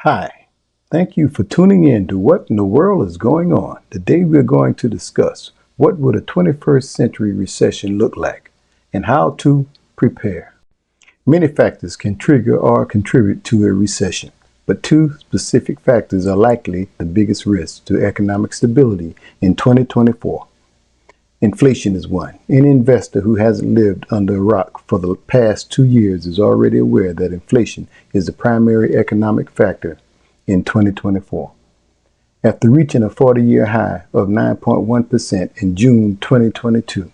Hi, thank you for tuning in to What in the World is Going On. Today we're going to discuss what would a 21st century recession look like and how to prepare. Many factors can trigger or contribute to a recession, but two specific factors are likely the biggest risks to economic stability in 2024. Inflation is one. Any investor who hasn't lived under a rock for the past 2 years is already aware that inflation is the primary economic factor in 2024. After reaching a 40-year high of 9.1% in June 2022,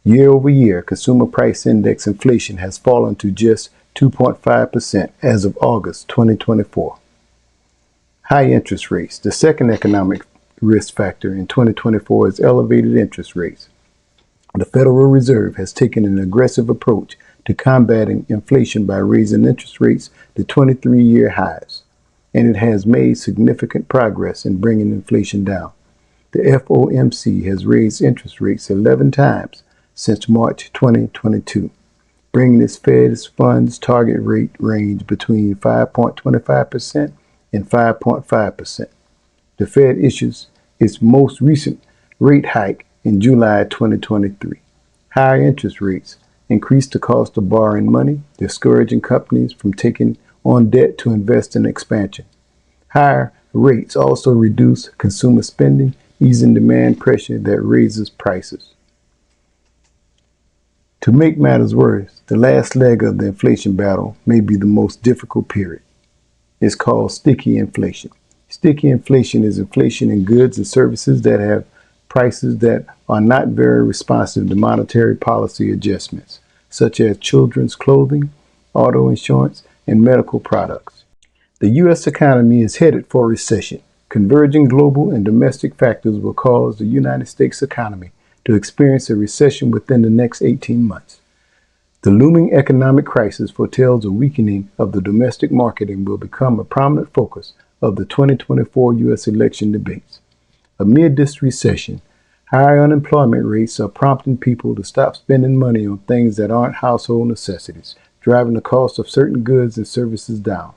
year over year, consumer price index inflation has fallen to just 2.5% as of August 2024. High interest rates. The second economic risk factor in 2024 is elevated interest rates. The Federal Reserve has taken an aggressive approach to combating inflation by raising interest rates to 23-year highs, and it has made significant progress in bringing inflation down. The FOMC has raised interest rates 11 times since March 2022, bringing its Fed funds target rate range between 5.25% and 5.5%. The Fed issues its most recent rate hike in July 2023. Higher interest rates increase the cost of borrowing money, discouraging companies from taking on debt to invest in expansion. Higher rates also reduce consumer spending, easing demand pressure that raises prices. To make matters worse, the last leg of the inflation battle may be the most difficult period. It's called sticky inflation. Sticky inflation is inflation in goods and services that have prices that are not very responsive to monetary policy adjustments, such as children's clothing, auto insurance, and medical products. The U.S. economy is headed for recession. Converging global and domestic factors will cause the United States economy to experience a recession within the next 18 months. The looming economic crisis foretells a weakening of the domestic market and will become a prominent focus of the 2024 U.S. election debates. Amid this recession, high unemployment rates are prompting people to stop spending money on things that aren't household necessities, driving the cost of certain goods and services down.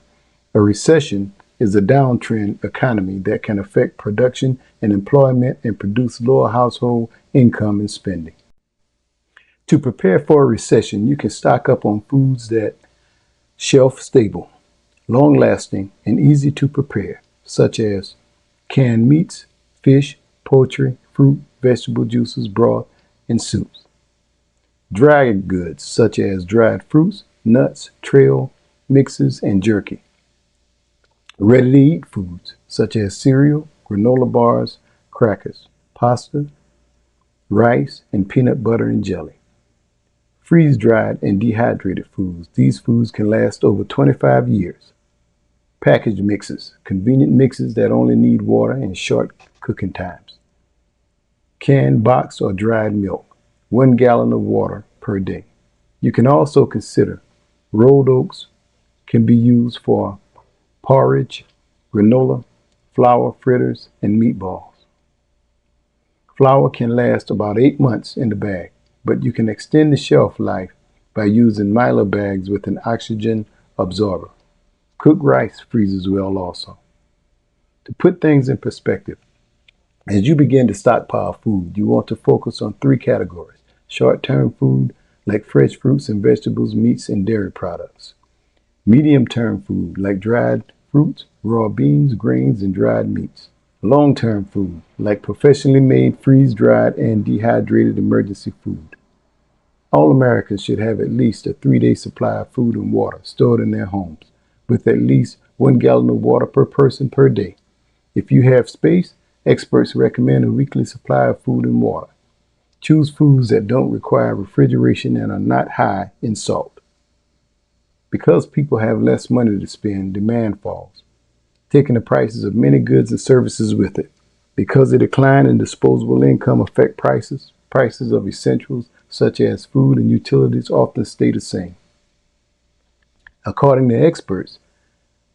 A recession is a downtrend economy that can affect production and employment and produce lower household income and spending. To prepare for a recession, you can stock up on foods that shelf stable, long-lasting, and easy to prepare, such as canned meats, fish, poultry, fruit, vegetable juices, broth, and soups. Dried goods, such as dried fruits, nuts, trail mixes, and jerky. Ready-to-eat foods, such as cereal, granola bars, crackers, pasta, rice, and peanut butter and jelly. Freeze-dried and dehydrated foods. These foods can last over 25 years. Packaged mixes, convenient mixes that only need water and short cooking times. Canned boxed or dried milk, 1 gallon of water per day. You can also consider rolled oats can be used for porridge, granola, flour fritters, and meatballs. Flour can last about 8 months in the bag, but you can extend the shelf life by using Mylar bags with an oxygen absorber. Cooked rice freezes well also. To put things in perspective, as you begin to stockpile food, you want to focus on 3 categories. Short-term food, like fresh fruits and vegetables, meats, and dairy products. Medium-term food, like dried fruits, raw beans, grains, and dried meats. Long-term food, like professionally made, freeze-dried, and dehydrated emergency food. All Americans should have at least a 3-day supply of food and water stored in their homes, with at least 1 gallon of water per person per day. If you have space, experts recommend a weekly supply of food and water. Choose foods that don't require refrigeration and are not high in salt. Because people have less money to spend, demand falls, taking the prices of many goods and services with it. Because the decline in disposable income affect prices of essentials such as food and utilities often stay the same. According to experts,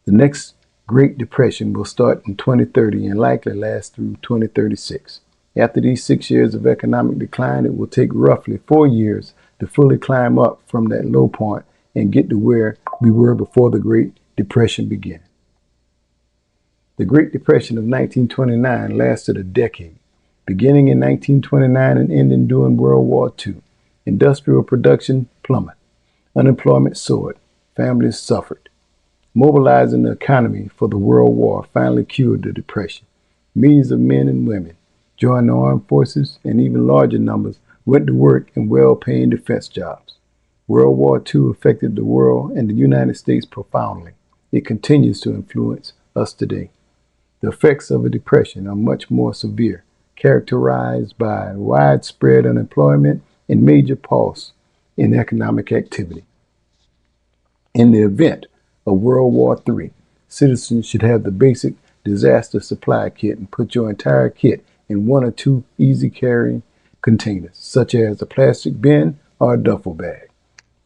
the next Great Depression will start in 2030 and likely last through 2036. After these 6 years of economic decline, it will take roughly 4 years to fully climb up from that low point and get to where we were before the Great Depression began. The Great Depression of 1929 lasted a decade, beginning in 1929 and ending during World War II. Industrial production plummeted. Unemployment soared. Families suffered. Mobilizing the economy for the World War finally cured the Depression. Millions of men and women joined the armed forces, and even larger numbers went to work in well-paying defense jobs. World War II affected the world and the United States profoundly. It continues to influence us today. The effects of a depression are much more severe, characterized by widespread unemployment and major pause in economic activity. In the event of World War III, citizens should have the basic disaster supply kit and put your entire kit in one or two easy carrying containers, such as a plastic bin or a duffel bag.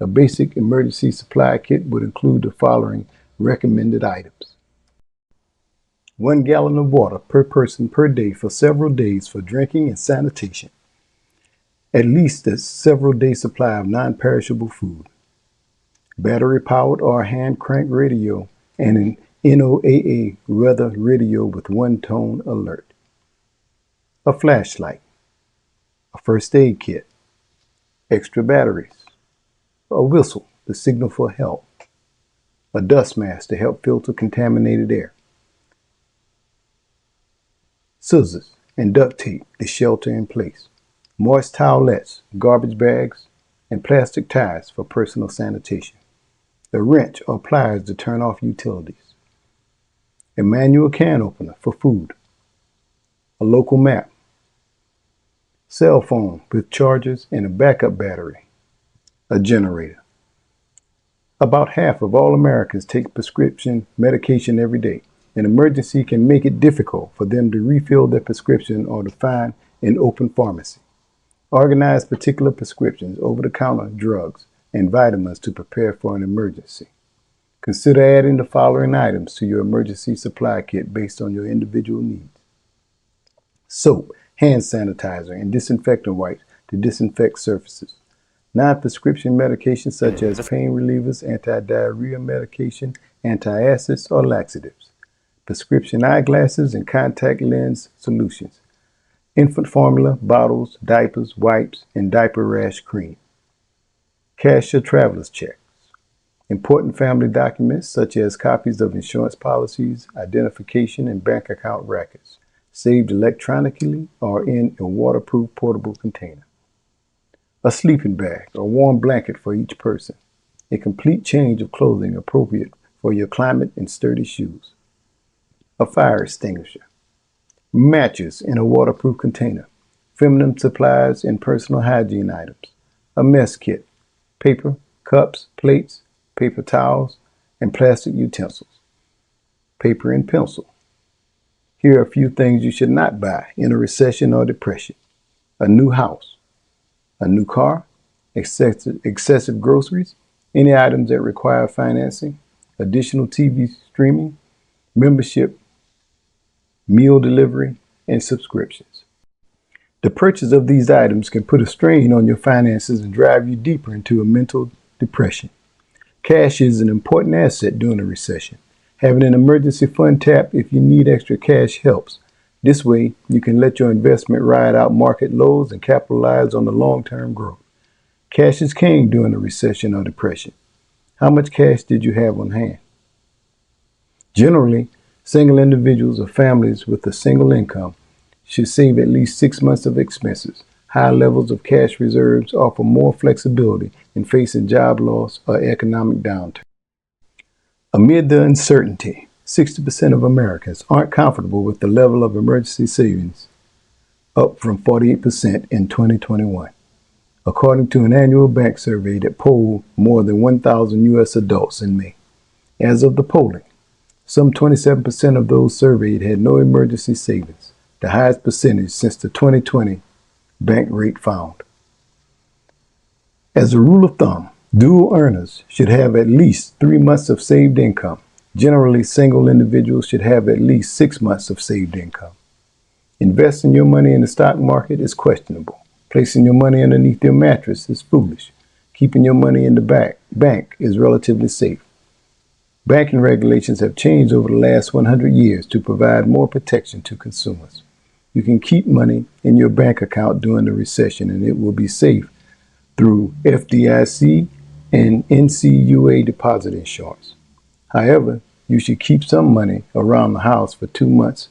A basic emergency supply kit would include the following recommended items. 1 gallon of water per person per day for several days for drinking and sanitation. At least a several day supply of non-perishable food. Battery-powered or hand-crank radio and an NOAA weather radio with one-tone alert. A flashlight. A first aid kit. Extra batteries. A whistle to signal for help. A dust mask to help filter contaminated air. Scissors and duct tape to shelter in place. Moist towelettes, garbage bags, and plastic ties for personal sanitation. A wrench or pliers to turn off utilities. A manual can opener for food. A local map. Cell phone with chargers and a backup battery. A generator. About half of all Americans take prescription medication every day. An emergency can make it difficult for them to refill their prescription or to find an open pharmacy. Organize particular prescriptions, over-the-counter drugs, and vitamins to prepare for an emergency. Consider adding the following items to your emergency supply kit based on your individual needs. Soap, hand sanitizer, and disinfectant wipes to disinfect surfaces. Non-prescription medications such as pain relievers, anti-diarrhea medication, antacids, or laxatives. Prescription eyeglasses and contact lens solutions. Infant formula, bottles, diapers, wipes, and diaper rash cream. Cash your traveler's checks. Important family documents such as copies of insurance policies, identification, and bank account records, saved electronically or in a waterproof portable container. A sleeping bag or warm blanket for each person. A complete change of clothing appropriate for your climate and sturdy shoes. A fire extinguisher. Matches in a waterproof container. Feminine supplies and personal hygiene items. A mess kit. Paper, cups, plates, paper towels, and plastic utensils. Paper and pencil. Here are a few things you should not buy in a recession or depression. A new house. A new car. Excessive groceries. Any items that require financing. Additional TV streaming. Membership. Meal delivery, and subscriptions. The purchase of these items can put a strain on your finances and drive you deeper into a mental depression. Cash is an important asset during a recession. Having an emergency fund tap if you need extra cash helps. This way, you can let your investment ride out market lows and capitalize on the long-term growth. Cash is king during a recession or depression. How much cash did you have on hand? Generally, single individuals or families with a single income should save at least 6 months of expenses. High levels of cash reserves offer more flexibility in facing job loss or economic downturn. Amid the uncertainty, 60% of Americans aren't comfortable with the level of emergency savings, up from 48% in 2021, according to an annual bank survey that polled more than 1,000 U.S. adults in May. As of the polling, some 27% of those surveyed had no emergency savings, the highest percentage since the 2020 bank rate found. As a rule of thumb, dual earners should have at least 3 months of saved income. Generally, single individuals should have at least 6 months of saved income. Investing your money in the stock market is questionable. Placing your money underneath your mattress is foolish. Keeping your money in the bank is relatively safe. Banking regulations have changed over the last 100 years to provide more protection to consumers. You can keep money in your bank account during the recession and it will be safe through FDIC and NCUA deposit insurance. However, you should keep some money around the house for 2 months'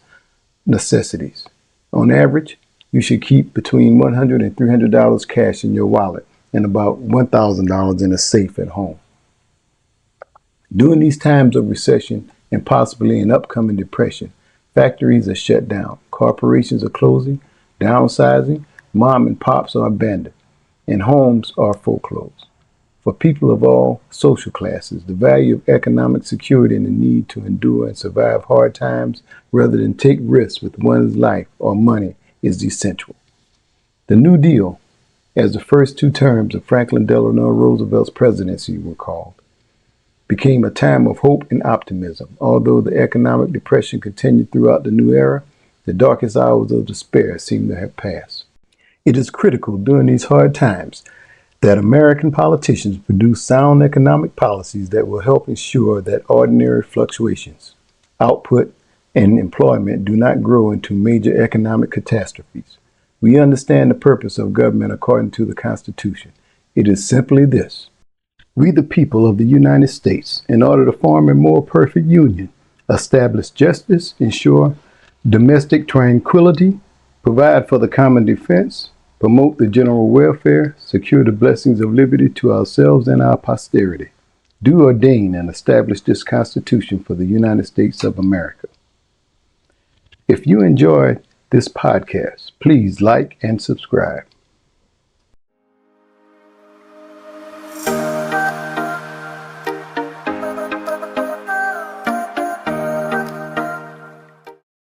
necessities. On average, you should keep between $100 and $300 cash in your wallet and about $1,000 in a safe at home. During these times of recession and possibly an upcoming depression, factories are shut down, corporations are closing, downsizing, mom and pops are abandoned, and homes are foreclosed. For people of all social classes, the value of economic security and the need to endure and survive hard times rather than take risks with one's life or money is essential. The New Deal, as the first 2 terms of Franklin Delano Roosevelt's presidency were called, became a time of hope and optimism. Although the economic depression continued throughout the new era, the darkest hours of despair seem to have passed. It is critical during these hard times that American politicians produce sound economic policies that will help ensure that ordinary fluctuations, output, and employment do not grow into major economic catastrophes. We understand the purpose of government according to the Constitution. It is simply this: we, the people of the United States, in order to form a more perfect union, establish justice, ensure domestic tranquility, provide for the common defense, promote the general welfare, secure the blessings of liberty to ourselves and our posterity, do ordain and establish this Constitution for the United States of America. If you enjoyed this podcast, please like and subscribe.